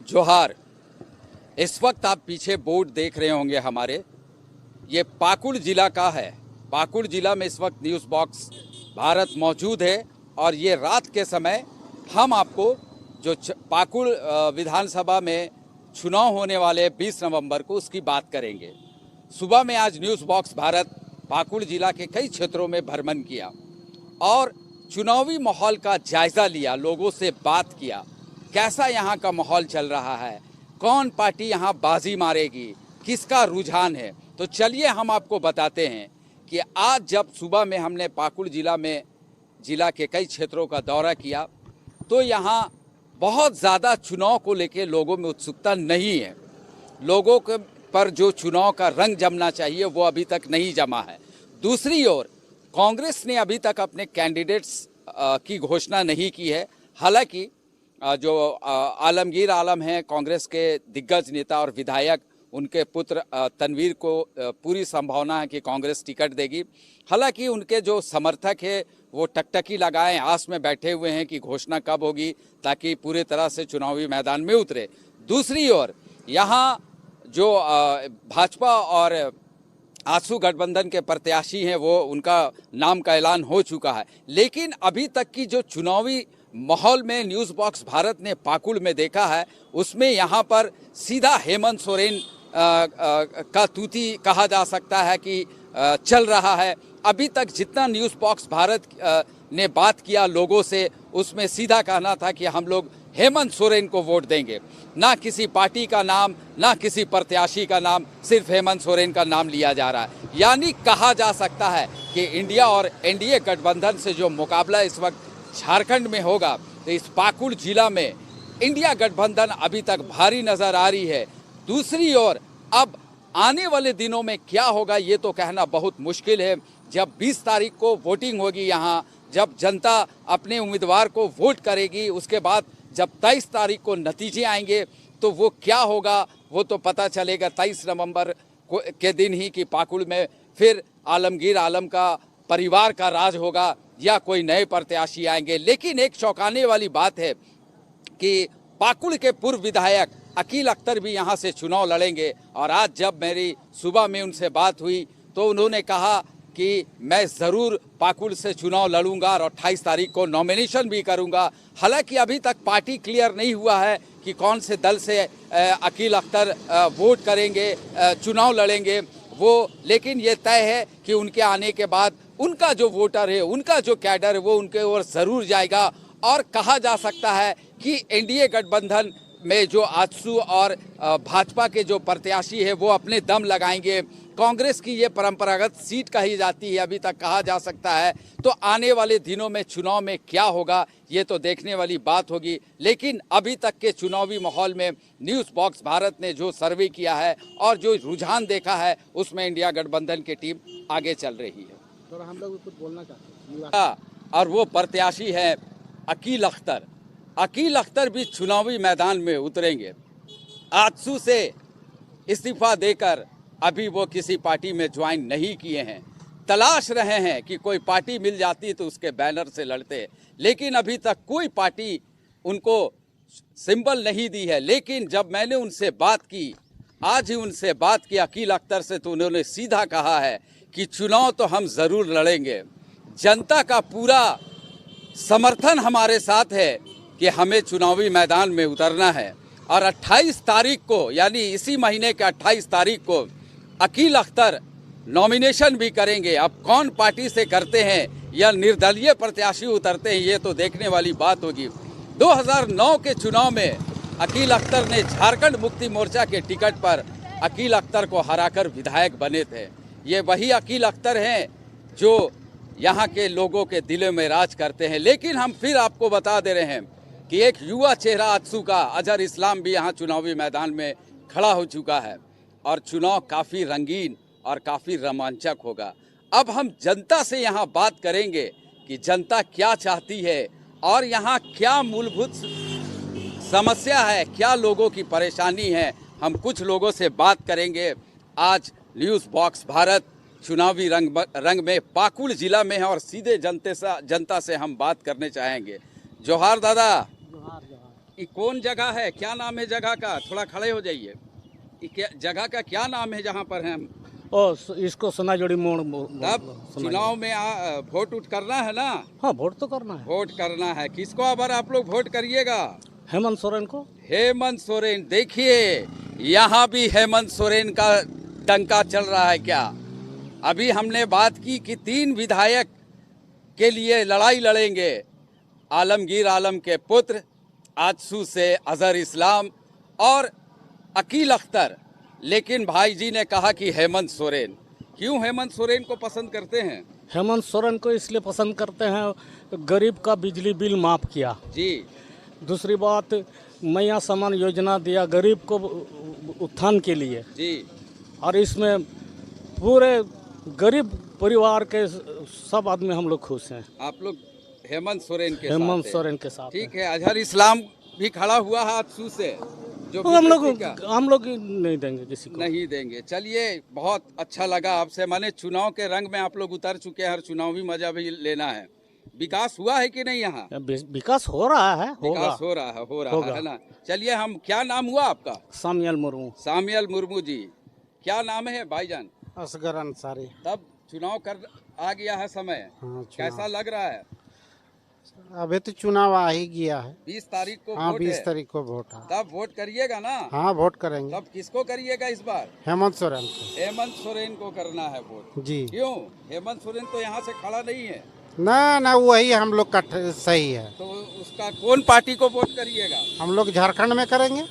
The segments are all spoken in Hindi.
जोहार। इस वक्त आप पीछे बोर्ड देख रहे होंगे हमारे, ये पाकुड़ जिला का है। पाकुड़ जिला में इस वक्त न्यूज़ बॉक्स भारत मौजूद है और ये रात के समय हम आपको जो पाकुड़ विधानसभा में चुनाव होने वाले 20 नवंबर को उसकी बात करेंगे। सुबह में आज न्यूज़ बॉक्स भारत पाकुड़ जिला के कई क्षेत्रों में भ्रमण किया और चुनावी माहौल का जायज़ा लिया, लोगों से बात किया, कैसा यहाँ का माहौल चल रहा है, कौन पार्टी यहाँ बाजी मारेगी, किसका रुझान है। तो चलिए हम आपको बताते हैं कि आज जब सुबह में हमने पाकुड़ जिला के कई क्षेत्रों का दौरा किया तो यहाँ बहुत ज़्यादा चुनाव को लेकर लोगों में उत्सुकता नहीं है। लोगों के पर जो चुनाव का रंग जमना चाहिए वो अभी तक नहीं जमा है। दूसरी ओर कांग्रेस ने अभी तक अपने कैंडिडेट्स की घोषणा नहीं की है। हालांकि जो आलमगीर आलम हैं, कांग्रेस के दिग्गज नेता और विधायक, उनके पुत्र तनवीर को पूरी संभावना है कि कांग्रेस टिकट देगी। हालांकि उनके जो समर्थक है वो टकटकी लगाए आस में बैठे हुए हैं कि घोषणा कब होगी ताकि पूरी तरह से चुनावी मैदान में उतरे। दूसरी ओर यहाँ जो भाजपा और आजसू गठबंधन के प्रत्याशी हैं वो उनका नाम का ऐलान हो चुका है, लेकिन अभी तक की जो चुनावी माहौल में न्यूज़ बॉक्स भारत ने पाकुड़ में देखा है उसमें यहाँ पर सीधा हेमंत सोरेन का तूती कहा जा सकता है कि चल रहा है। अभी तक जितना न्यूज़ बॉक्स भारत ने बात किया लोगों से, उसमें सीधा कहना था कि हम लोग हेमंत सोरेन को वोट देंगे। ना किसी पार्टी का नाम, ना किसी प्रत्याशी का नाम, सिर्फ हेमंत सोरेन का नाम लिया जा रहा है। यानी कहा जा सकता है कि इंडिया और एनडीए गठबंधन से जो मुकाबला इस वक्त झारखंड में होगा तो इस पाकुड़ जिला में इंडिया गठबंधन अभी तक भारी नज़र आ रही है। दूसरी ओर अब आने वाले दिनों में क्या होगा ये तो कहना बहुत मुश्किल है। जब 20 तारीख को वोटिंग होगी यहाँ, जब जनता अपने उम्मीदवार को वोट करेगी, उसके बाद जब 23 तारीख को नतीजे आएंगे तो वो क्या होगा वो तो पता चलेगा 23 नवंबर के दिन ही कि पाकुड़ में फिर आलमगीर आलम का परिवार का राज होगा या कोई नए प्रत्याशी आएंगे। लेकिन एक चौंकाने वाली बात है कि पाकुड़ के पूर्व विधायक अकील अख्तर भी यहाँ से चुनाव लड़ेंगे और आज जब मेरी सुबह में उनसे बात हुई तो उन्होंने कहा कि मैं ज़रूर पाकुड़ से चुनाव लड़ूंगा और 28 तारीख को नॉमिनेशन भी करूंगा। हालांकि अभी तक पार्टी क्लियर नहीं हुआ है कि कौन से दल से अकील अख्तर वोट करेंगे, चुनाव लड़ेंगे वो, लेकिन ये तय है कि उनके आने के बाद उनका जो वोटर है, उनका जो कैडर है वो उनके ओर ज़रूर जाएगा। और कहा जा सकता है कि एनडीए गठबंधन में जो आजसू और भाजपा के जो प्रत्याशी है वो अपने दम लगाएंगे। कांग्रेस की ये परंपरागत सीट कही जाती है, अभी तक कहा जा सकता है। तो आने वाले दिनों में चुनाव में क्या होगा ये तो देखने वाली बात होगी। लेकिन अभी तक के चुनावी माहौल में न्यूज़ बॉक्स भारत ने जो सर्वे किया है और जो रुझान देखा है उसमें इंडिया गठबंधन की टीम आगे चल रही है। तो हम लोग कुछ बोलना चाहते हैं और वो प्रत्याशी है अकील अख्तर। अकील अख्तर भी चुनावी मैदान में उतरेंगे। आजसू से इस्तीफा देकर अभी वो किसी पार्टी में ज्वाइन नहीं किए हैं, तलाश रहे हैं कि कोई पार्टी मिल जाती तो उसके बैनर से लड़ते, लेकिन अभी तक कोई पार्टी उनको सिंबल नहीं दी है। लेकिन जब मैंने उनसे बात की, आज ही उनसे बात की अकील अख्तर से, तो उन्होंने सीधा कहा है कि चुनाव तो हम ज़रूर लड़ेंगे, जनता का पूरा समर्थन हमारे साथ है कि हमें चुनावी मैदान में उतरना है। और 28 तारीख को यानी इसी महीने के 28 तारीख को अकील अख्तर नॉमिनेशन भी करेंगे। अब कौन पार्टी से करते हैं या निर्दलीय प्रत्याशी उतरते हैं ये तो देखने वाली बात होगी। 2009 के चुनाव में अकील अख्तर ने झारखंड मुक्ति मोर्चा के टिकट पर अकील अख्तर को हराकर विधायक बने थे। ये वही अकील अख्तर हैं जो यहाँ के लोगों के दिलों में राज करते हैं। लेकिन हम फिर आपको बता दे रहे हैं कि एक युवा चेहरा आजसू का अजहर इस्लाम भी यहाँ चुनावी मैदान में खड़ा हो चुका है और चुनाव काफ़ी रंगीन और काफ़ी रोमांचक होगा। अब हम जनता से यहाँ बात करेंगे कि जनता क्या चाहती है और यहाँ क्या मूलभूत समस्या है, क्या लोगों की परेशानी है। हम कुछ लोगों से बात करेंगे। आज न्यूज़ बॉक्स भारत चुनावी रंग में पाकुड़ जिला में है और सीधे जनता से हम बात करने चाहेंगे। जोहार दादा। जोहार जोहार। ये कौन जगह है, क्या नाम है जगह का? थोड़ा खड़े हो जाइए। जगह का क्या नाम है जहाँ पर हैं हम? इसको सोनाजोड़ी मोड़ तब चुनाव में वोट उठ करना है ना? हाँ, वोट तो करना है। वोट करना है। किसको अबर आप लोग वोट करिएगा? हेमंत सोरेन को। हेमंत सोरेन। देखिए यहाँ भी हेमंत सोरेन का डंका चल रहा है क्या? अभी हमने बात की कि 3 विधायक के लिए लड़ाई लड़ेंगे। आलमगीर आलम के पुत्र, आजसू से अजहर इस्लाम और अकील अख्तर। लेकिन भाई जी ने कहा कि हेमंत सोरेन। क्यों हेमंत सोरेन को पसंद करते हैं? हेमंत सोरेन को इसलिए पसंद करते हैं, गरीब का बिजली बिल माफ किया। जी। दूसरी बात, मैया समान योजना दिया गरीब को उत्थान के लिए जी। और इसमें पूरे गरीब परिवार के सब आदमी हम लोग खुश हैं। आप लोग हेमंत सोरेन के हेमंत साथ हैं। सोरेन के साथ ठीक है। अजहर इस्लाम भी खड़ा हुआ है आजसू से, जो तो हम बीजेपी लोग नहीं देंगे किसी को। नहीं देंगे। चलिए, बहुत अच्छा लगा आपसे। माने चुनाव के रंग में आप लोग उतर चुके हैं, हर चुनावी मजा भी लेना है। विकास हुआ है कि नहीं यहाँ? विकास हो रहा है, होगा। विकास हो रहा है ना? चलिए, हम क्या नाम हुआ आपका? सामियल मुर्मू। सामियल मुर्मू जी। क्या नाम है भाईजान? असगर अंसारी। तब चुनाव कर आ गया है समय। हाँ, कैसा लग रहा है? अभी तो चुनाव आ ही गया है। 20 तारीख को हाँ, वोट 20 है। तारीख को वोट है। तब वोट करिएगा ना? हाँ, वोट करेंगे। तब किसको करिएगा इस बार? हेमंत सोरेन को। हेमंत सोरेन को करना है वोट। जी। क्यों? हेमंत सोरेन तो यहाँ से खड़ा नहीं है। ना, वही हम लोग का सही है। तो उसका कौन पार्टी को वोट करिएगा? हम लोग झारखंड में करेंगे।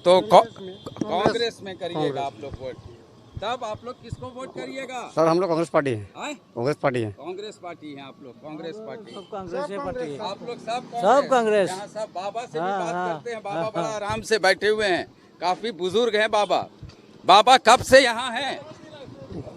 तो कांग्रेस में करिएगा आप लोग वोट। तब आप लोग किसको वोट करिएगा? सर, हम लोग कांग्रेस पार्टी है। कांग्रेस पार्टी है आप लोग। कांग्रेस पार्टी। कांग्रेस पार्टी है। आप लोग सब कांग्रेस। यहाँ सब बाबा से भी बात करते हैं। बाबा बड़ा आराम से बैठे हुए हैं, काफी बुजुर्ग हैं बाबा। बाबा कब से यहाँ हैं?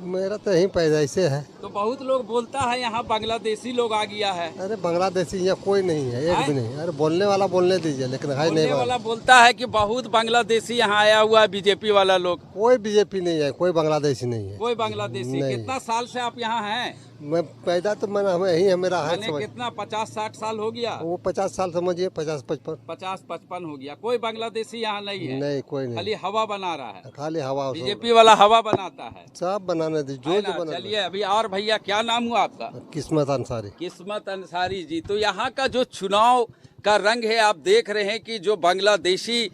मेरा तो यहीं पैदाइश है। तो बहुत लोग बोलता है यहाँ बांग्लादेशी लोग आ गया है। अरे बांग्लादेशी यहाँ कोई नहीं है, एक भी नहीं। अरे बोलने वाला बोलने दीजिए, लेकिन है बोलने नहीं वाला बोलता है कि बहुत बांग्लादेशी यहाँ आया हुआ है, बीजेपी वाला लोग। कोई बीजेपी नहीं है, कोई बांग्लादेशी नहीं है। कोई बांग्लादेशी। नहीं। कितना साल से आप यहाँ हैं? मैं पैदा तो मैंने हमें यही है, मेरा है मैंने समझ। कितना 50-60 साल हो गया? वो 50 साल समझिए, 50-55। 50-55 हो गया। कोई बांग्लादेशी यहाँ नहीं है। नहीं, कोई नहीं। खाली हवा बना रहा है। खाली हवा बीजेपी वाला हवा बनाता है। सब बनाने दीजिए, है जो ना? बना। चलिए, अभी और भैया क्या नाम हुआ आपका? किस्मत अंसारी। किस्मत अंसारी जी। तो यहाँ का जो चुनाव का रंग है, आप देख रहे हैं कि जो बांग्लादेशी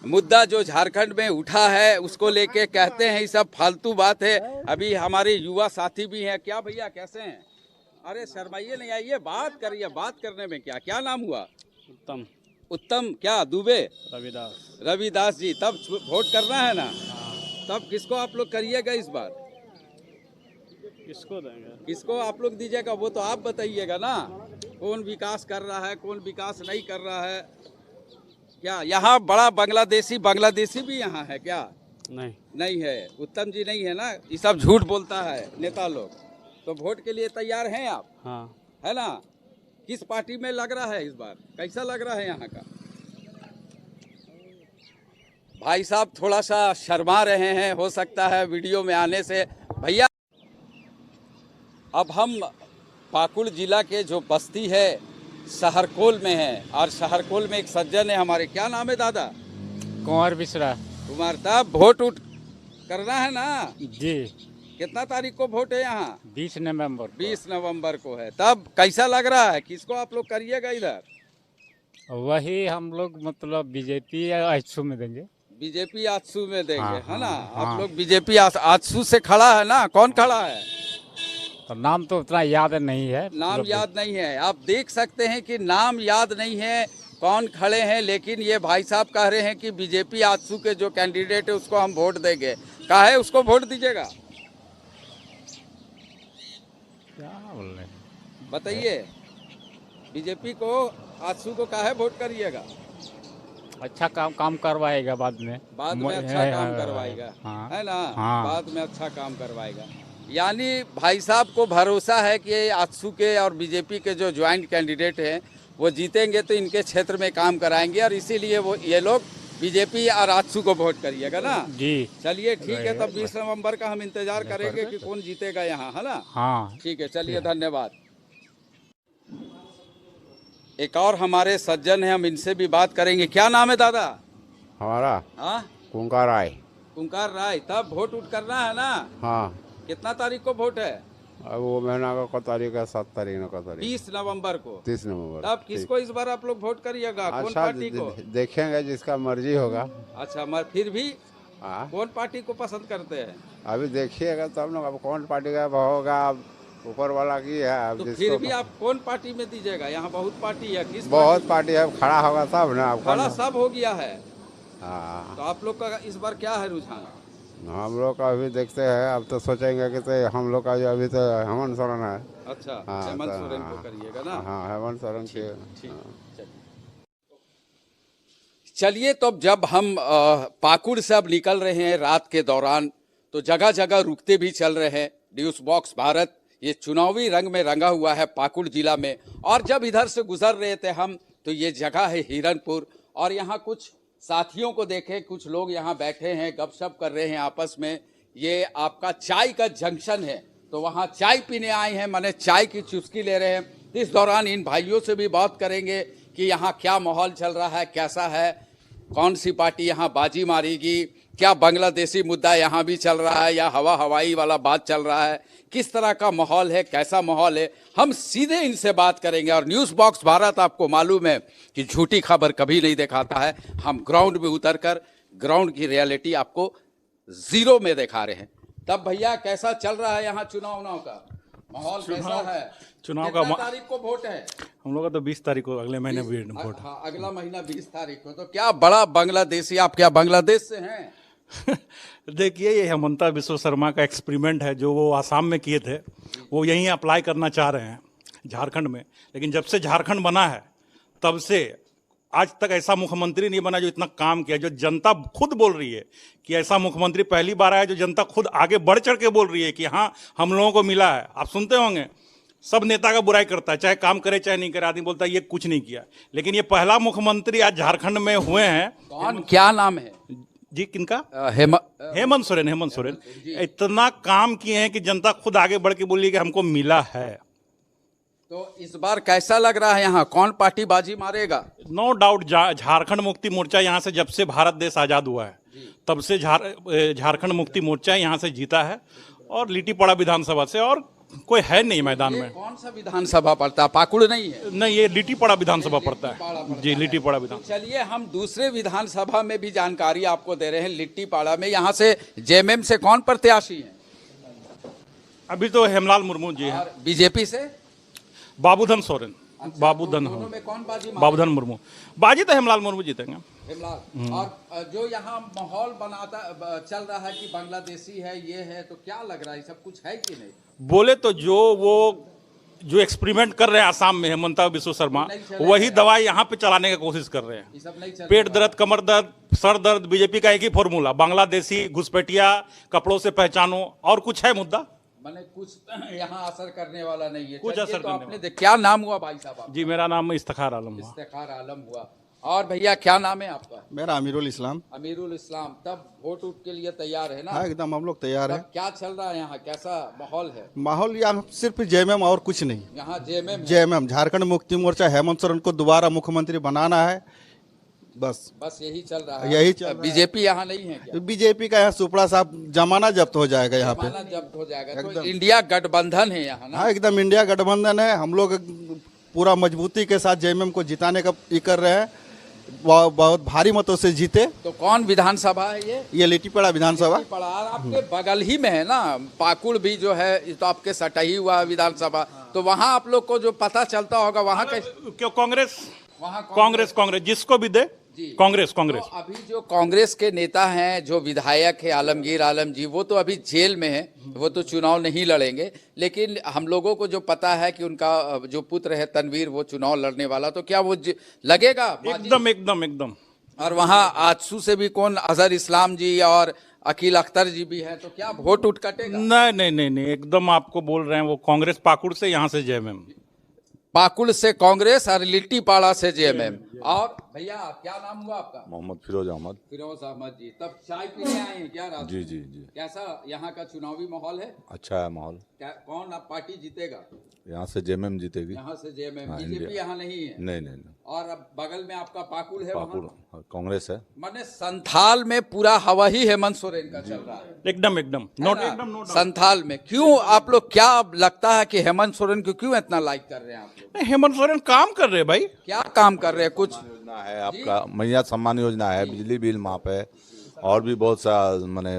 मुद्दा जो झारखंड में उठा है, उसको लेके कहते हैं ये सब फालतू बात है। अभी हमारे युवा साथी भी हैं। क्या भैया, कैसे हैं? अरे शर्माइए नहीं, आइए बात करिए। बात करने में क्या नाम हुआ? उत्तम क्या दुबे? रविदास जी। तब वोट करना है ना? तब किसको आप लोग करिएगा इस बार? किसको देंगे? किसको आप लोग दीजिएगा वो तो आप बताइएगा ना। कौन विकास कर रहा है, कौन विकास नहीं कर रहा है? क्या यहाँ बड़ा बांग्लादेशी भी यहाँ है क्या? नहीं है। उत्तम जी नहीं है ना? ये सब झूठ बोलता है नेता लोग। तो वोट के लिए तैयार हैं आप? हाँ। है ना? किस पार्टी में लग रहा है इस बार? कैसा लग रहा है यहाँ का? भाई साहब थोड़ा सा शर्मा रहे हैं, हो सकता है वीडियो में आने से। भैया, अब हम पाकुड़ जिला के जो बस्ती है शहरकोल में है, और शहरकोल में एक सज्जन है हमारे। क्या नाम है दादा? कुंवर बिसरा। कुमार साहब, वोट उठ करना है ना? जी। कितना तारीख को वोट है यहाँ? 20 नवंबर। 20 नवंबर को है। तब कैसा लग रहा है? किसको आप लोग करिएगा इधर? वही हम लोग मतलब बीजेपी या आजसू में देंगे। बीजेपी आजसू में देंगे। हाँ, है ना? हाँ। आप लोग बीजेपी आजसू से खड़ा है ना? कौन खड़ा है? तो नाम तो उतना याद नहीं है। नाम याद नहीं है। आप देख सकते हैं कि नाम याद नहीं है कौन खड़े हैं, लेकिन ये भाई साहब कह रहे हैं कि बीजेपी आजसू के जो कैंडिडेट है उसको हम वोट देंगे। कहा है उसको वोट दीजिएगा? क्या बोल रहे हैं? बताइए। बीजेपी को आजसू को कहा है वोट करिएगा? अच्छा काम करवाएगा बाद में अच्छा काम करवाएगा। हाँ। है ना? हाँ। बाद में अच्छा काम करवाएगा। यानी भाई साहब को भरोसा है कि आजसू के और बीजेपी के जो ज्वाइंट कैंडिडेट हैं वो जीतेंगे तो इनके क्षेत्र में काम कराएंगे, और इसीलिए वो ये लोग बीजेपी और आजसू को वोट करिएगा ना? जी। चलिए ठीक है, तब 20 नवंबर का हम इंतजार करेंगे कि कौन जीतेगा यहाँ। है ना? हाँ। ठीक है, चलिए, धन्यवाद। एक और हमारे सज्जन हैं, हम इनसे भी बात करेंगे। क्या नाम है दादा? हमारा हाँ, कुंकार राय। कुंकार राय। तब वोट उठ करना है ना? हाँ, कितना तारीख को वोट है? अब वो महीना का तारीख है, 7 तारीख का तारीख 20 नवंबर को। 30 नवंबर। तब किसको इस बार आप लोग वोट करिएगा? कौन अच्छा, पार्टी को? देखेंगे जिसका मर्जी होगा। अच्छा, मगर फिर भी हाँ, कौन पार्टी को पसंद करते हैं? अभी देखिएगा तब ना, अब कौन पार्टी का होगा, अब ऊपर वाला की है। अब तो जिसको फिर भी आप कौन पार्टी में दीजिएगा? यहाँ बहुत पार्टी है, किस बहुत पार्टी है, खड़ा होगा तब ना। अब बड़ा सब हो गया है। हाँ, तो आप लोग का इस बार क्या है रुझान? हम लोग का अभी देखते हैं। अब तो सोचेंगे कि तो हम लोग का जो अभी तो हेमंत सोरेन है। अच्छा, हाँ, हेमंत तो सोरेन को हाँ, करिएगा ना? हाँ, हेमंत सोरेन के। ठीक, चलिए, तो अब जब हम पाकुड़ से अब निकल रहे हैं रात के दौरान, तो जगह जगह रुकते भी चल रहे हैं। न्यूज बॉक्स भारत ये चुनावी रंग में रंगा हुआ है पाकुड़ जिला में। और जब इधर से गुजर रहे थे हम, तो ये जगह है हिरनपुर, और यहाँ कुछ साथियों को देखे, कुछ लोग यहाँ बैठे हैं, गपशप कर रहे हैं आपस में। ये आपका चाय का जंक्शन है, तो वहाँ चाय पीने आए हैं, माने चाय की चुस्की ले रहे हैं। इस दौरान इन भाइयों से भी बात करेंगे कि यहाँ क्या माहौल चल रहा है, कैसा है, कौन सी पार्टी यहाँ बाजी मारेगी, क्या बांग्लादेशी मुद्दा यहाँ भी चल रहा है या हवाई वाला बात चल रहा है, किस तरह का माहौल है, कैसा माहौल है, हम सीधे इनसे बात करेंगे। और न्यूज़ बॉक्स भारत आपको मालूम है कि झूठी खबर कभी नहीं दिखाता है। हम ग्राउंड में उतरकर ग्राउंड की रियलिटी आपको जीरो में दिखा रहे हैं। तब भैया कैसा चल रहा है यहाँ चुनाव का माहौल, कैसा है? चुनाव कितना का तारीख को वोट है? हम लोग का तो 20 तारीख को, अगले महीने वोट है। हाँ, अगला महीना 20 तारीख को। तो क्या बड़ा बांग्लादेशी, आप क्या बांग्लादेश से हैं? देखिए, ये हेमंता बिस्वा शर्मा का एक्सपेरिमेंट है जो वो आसाम में किए थे, वो यहीं अप्लाई करना चाह रहे हैं झारखंड में। लेकिन जब से झारखंड बना है तब से आज तक ऐसा मुख्यमंत्री नहीं बना जो इतना काम किया, जो जनता खुद बोल रही है कि ऐसा मुख्यमंत्री पहली बार आया, जो जनता खुद आगे बढ़ चढ़ के बोल रही है कि हाँ हम लोगों को मिला है। आप सुनते होंगे सब नेता का बुराई करता है, चाहे काम करे चाहे नहीं करे, आदमी बोलता है ये कुछ नहीं किया। लेकिन ये पहला मुख्यमंत्री आज झारखंड में हुए हैं। कौन, क्या नाम है जी किनका? हेमंत सोरेन इतना काम किए हैं कि जनता खुद आगे बढ़ के बोली कि हमको मिला है। तो इस बार कैसा लग रहा है, यहाँ कौन पार्टी बाजी मारेगा? नो डाउट झारखंड मुक्ति मोर्चा यहाँ से, जब से भारत देश आजाद हुआ है तब से झारखंड मुक्ति मोर्चा यहाँ से जीता है, और लिट्टीपाड़ा विधानसभा से, और कोई है नहीं मैदान में। कौन सा विधानसभा पड़ता है? पाकुड़ नहीं है? नहीं, ये लिट्टीपाड़ा विधानसभा पड़ता है जी, लिट्टीपाड़ा विधानसभा। चलिए, हम दूसरे विधानसभा में भी जानकारी आपको दे रहे हैं। लिट्टीपाड़ा में यहाँ से जेएमएम से कौन प्रत्याशी है? अभी तो हेमलाल मुर्मू जी हैं। बीजेपी से बाबूधन सोरेन। बाबूधन दोनों में कौन बाजी मारेगा? बाबूधन मुर्मू। बाजी तो हेमलाल मुर्मू जीतेंगे। हेमलाल। और जो यहाँ माहौल बनाता चल रहा है कि बांग्लादेशी है, ये है, तो क्या लग रहा है, सब कुछ है कि नहीं? बोले तो जो एक्सपेरिमेंट कर रहे हैं आसाम में हेमंता बिस्वा शर्मा, वही दवाई यहाँ पे चलाने की कोशिश कर रहे हैं। ये सब नहीं चल पेट दर्द, कमर दर्द, सर दर्द, बीजेपी का एक ही फॉर्मूला, बांग्लादेशी घुसपैठिया कपड़ों से पहचानो, और कुछ है मुद्दा? मैंने कुछ यहाँ असर करने वाला नहीं है। कुछ असर तो करने आपने क्या नाम हुआ भाई साहब आपका? जी, मेरा नाम इफ्तिखार आलम हुआ। इफ्तिखार आलम हुआ। और भैया क्या नाम है आपका? मेरा अमीरुल इस्लाम। अमीरुल इस्लाम। तब वोट उठ के लिए तैयार है ना? हाँ, एकदम हम लोग तैयार हैं। तब क्या चल रहा है यहाँ, कैसा माहौल है? माहौल यहाँ सिर्फ जेएमएम और कुछ नहीं। यहाँ जेएमएम जेएमएम झारखंड मुक्ति मोर्चा, हेमंत सोरेन को दोबारा मुख्यमंत्री बनाना है, बस यही चल रहा है। यही चल रहा है। बीजेपी यहाँ नहीं है क्या? बीजेपी का यहाँ सुपड़ा साहब जमाना जब्त हो जाएगा यहाँ पे। जमाना जब्त हो जाएगा। तो इंडिया गठबंधन है यहाँ ना? हाँ, एकदम इंडिया गठबंधन है। हम लोग पूरा मजबूती के साथ जेएमएम को जिताने का ये कर रहे हैं, बहुत भारी मतों से जीते। तो कौन विधानसभा है ये? ये लिट्टीपाड़ा विधानसभा। लिट्टीपाड़ा आपके बगल ही में है ना? पाकुड़ भी जो है ये तो आपके सटा ही हुआ विधानसभा। तो वहाँ आप लोग को जो पता चलता होगा, वहाँ क्यों कांग्रेस, वहाँ कांग्रेस जिसको भी दे कांग्रेस। तो अभी जो कांग्रेस के नेता हैं, जो विधायक है आलमगीर आलम जी, वो तो अभी जेल में है, वो तो चुनाव नहीं लड़ेंगे। लेकिन हम लोगों को जो पता है कि उनका जो पुत्र है तनवीर, वो चुनाव लड़ने वाला, तो क्या वो लगेगा? एकदम। और वहाँ आजसू से भी कौन, अजहर इस्लाम जी और अकील अख्तर जी भी है, तो क्या वोट उठ कटेगा? नहीं, एकदम आपको बोल रहे हैं, वो कांग्रेस पाकुड़ से, यहाँ से जेएमएम। पाकुड़ से कांग्रेस और लिट्टीपाड़ा से जेएमएम। और भैया क्या नाम हुआ आपका? मोहम्मद फिरोज अहमद। फिरोज अहमद जी, तब चाय पीने आए हैं क्या रात? जी जी जी। कैसा यहाँ का चुनावी माहौल है? अच्छा है माहौल। कौन आप पार्टी जीतेगा? यहाँ से जेएमएम जीतेगी। यहाँ से जेएमएम। हाँ, बीजेपी इंडिया। यहाँ नहीं है? नहीं नहीं नहीं, और अब बगल में आपका पाकुड़ है, पाकुड़ वहाँ कांग्रेस है। माने संथाल में पूरा हवा ही हेमंत सोरेन का चल रहा है। एकदम एकदम है ना? संथाल में क्यों आप लोग, क्या लगता है कि हेमंत सोरेन को क्यों इतना लाइक कर रहे हैं आप लोग? हेमंत सोरेन काम कर रहे हैं भाई। क्या काम कर रहे हैं? कुछ योजना है आपका, मैया सम्मान योजना है, बिजली बिल माफ है, और भी बहुत सा मैंने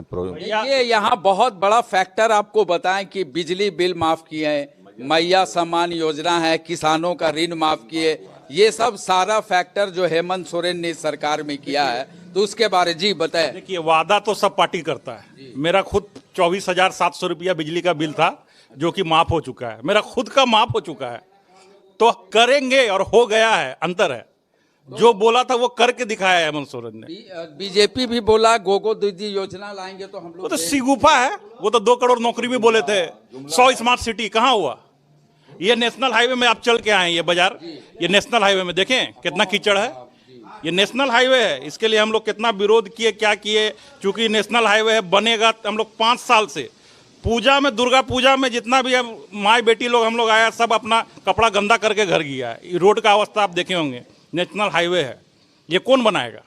ये यहाँ बहुत बड़ा फैक्टर आपको बताएं कि बिजली बिल माफ किए हैं, मैया सम्मान योजना है, किसानों का ऋण माफ किए, ये सब सारा फैक्टर जो हेमंत सोरेन ने सरकार में किया है, तो उसके बारे जी बताएं। देखिए, वादा तो सब पार्टी करता है। मेरा खुद 24,700 रुपया बिजली का बिल था जो कि माफ हो चुका है, मेरा खुद का माफ हो चुका है। तो करेंगे और हो गया है, अंतर है। जो बोला था वो करके दिखाया है हेमंत सोरेन ने। बीजेपी भी बोला गोगो दीदी योजना लाएंगे तो हम वो लोग तो सिगुफा है। वो तो 2 करोड़ नौकरी भी बोले थे। 100 स्मार्ट सिटी कहाँ हुआ? ये नेशनल हाईवे में आप चल के आए, ये बाजार, ये नेशनल हाईवे में देखें कितना कीचड़ है। ये नेशनल हाईवे है, इसके लिए हम लोग कितना विरोध किए, क्या किए। चूंकि नेशनल हाईवे है, बनेगा। हम लोग 5 साल से पूजा में, दुर्गा पूजा में जितना भी माई बेटी लोग हम लोग आया, सब अपना कपड़ा गंदा करके घर गया है। ये रोड का अवस्था आप देखे होंगे, नेशनल हाईवे है, ये कौन बनाएगा?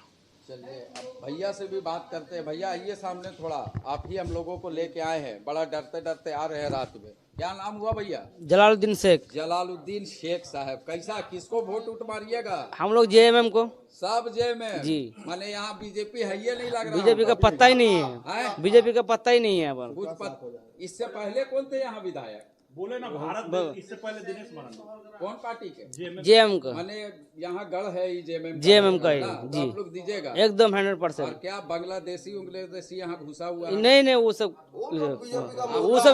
चलिए अब भैया से भी बात करते हैं। भैया आइए सामने थोड़ा, आप ही हम लोगों को लेके आए हैं, बड़ा डरते डरते आ रहे हैं रात में। क्या नाम हुआ भैया? जलालुद्दीन शेख। जलालुद्दीन शेख साहब, कैसा, किसको वोट उठ मारिएगा? हम लोग जेएमएम को। सब जेएमएम जी। माने यहाँ बीजेपी है ये नहीं लग रहा? बीजेपी का पत्ता ही नहीं है, हैं? बीजेपी का पत्ता ही नहीं है। अब कुछ इससे पहले कौन थे यहाँ विधायक? बोले ना भारत, इससे पहले दिनेश महाराज। कौन पार्टी के? जेएम का। माने यहाँ गढ़ है जेएमएम जेएमएम का ही, तो जी। आप लोग दीजिएगा एकदम और 100%। क्या बांग्लादेशी यहाँ घुसा हुआ है? नहीं नहीं, वो सब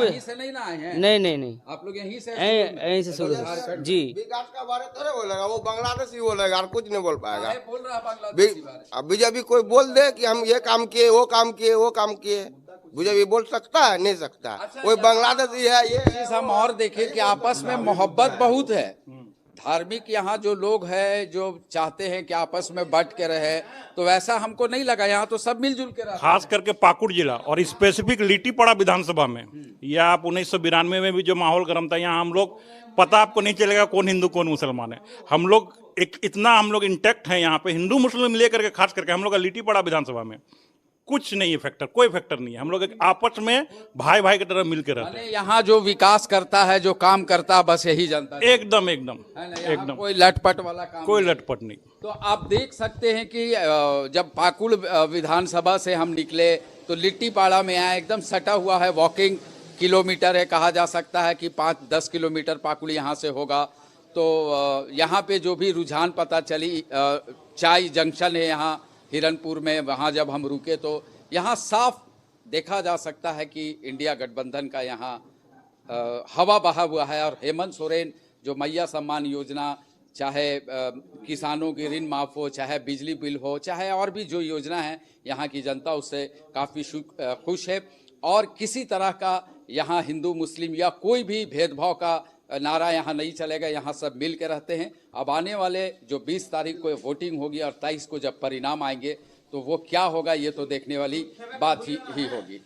यहीं से नहीं ना आए हैं? नहीं, आप लोग यहीं से यहीं से शुरू जी। विकास का बारे थोड़े बोलेगा, वो बांग्लादेश ही बोलेगा और कुछ नहीं बोल पाएगा। काहे बोल रहा है बांग्लादेशी बारे? अब बीजेपी कोई बोल दे कि हम ये काम किए, वो काम किए, वो काम किए, बीजेपी बोल सकता है? नहीं सकता। कोई बांग्लादेशी है ये चीज हम और देखें कि आपस में मोहब्बत बहुत है। धार्मिक यहाँ जो लोग हैं जो चाहते हैं कि आपस में बट के रहे, तो वैसा हमको नहीं लगा। यहाँ तो सब मिलजुल के रहते हैं। खास करके पाकुड़ जिला और स्पेसिफिक लिट्टीपाड़ा विधानसभा में, या आप 1992 में भी जो माहौल गर्म था, यहाँ हम लोग, पता आपको नहीं चलेगा कौन हिंदू कौन मुसलमान है। हम लोग इतना हम लोग इंटैक्ट हैं यहाँ पे, हिंदू मुस्लिम लेकर के। खास करके हम लोग का लिट्टीपाड़ा विधानसभा में कुछ नहीं है फैक्टर, कोई फैक्टर नहीं है। हम लोग एक आपस में भाई भाई की तरह मिलकर रहते हैं। यहाँ जो विकास करता है, जो काम करता है, बस यही जनता है। एकदम एकदम है ना? यहाँ एकदम कोई लटपट वाला काम कोई नहीं। लटपट नहीं। तो आप देख सकते हैं कि जब पाकुड़ विधानसभा से हम निकले तो लिट्टीपाड़ा में आए, एकदम सटा हुआ है, वॉकिंग किलोमीटर है, कहा जा सकता है कि 5-10 किलोमीटर पाकुड़ यहाँ से होगा। तो यहाँ पे जो भी रुझान पता चली, चाय जंक्शन है यहाँ हिरनपुर में, वहाँ जब हम रुके तो यहाँ साफ देखा जा सकता है कि इंडिया गठबंधन का यहाँ हवा बहा हुआ है। और हेमंत सोरेन जो मैया सम्मान योजना, चाहे किसानों की ऋण माफ हो, चाहे बिजली बिल हो, चाहे और भी जो योजना है, यहाँ की जनता उससे काफ़ी खुश है। और किसी तरह का यहाँ हिंदू मुस्लिम या कोई भी भेदभाव का नारा यहाँ नहीं चलेगा। यहाँ सब मिल के रहते हैं। अब आने वाले जो 20 तारीख को वोटिंग होगी और 23 को जब परिणाम आएंगे तो वो क्या होगा, ये तो देखने वाली बात ही होगी।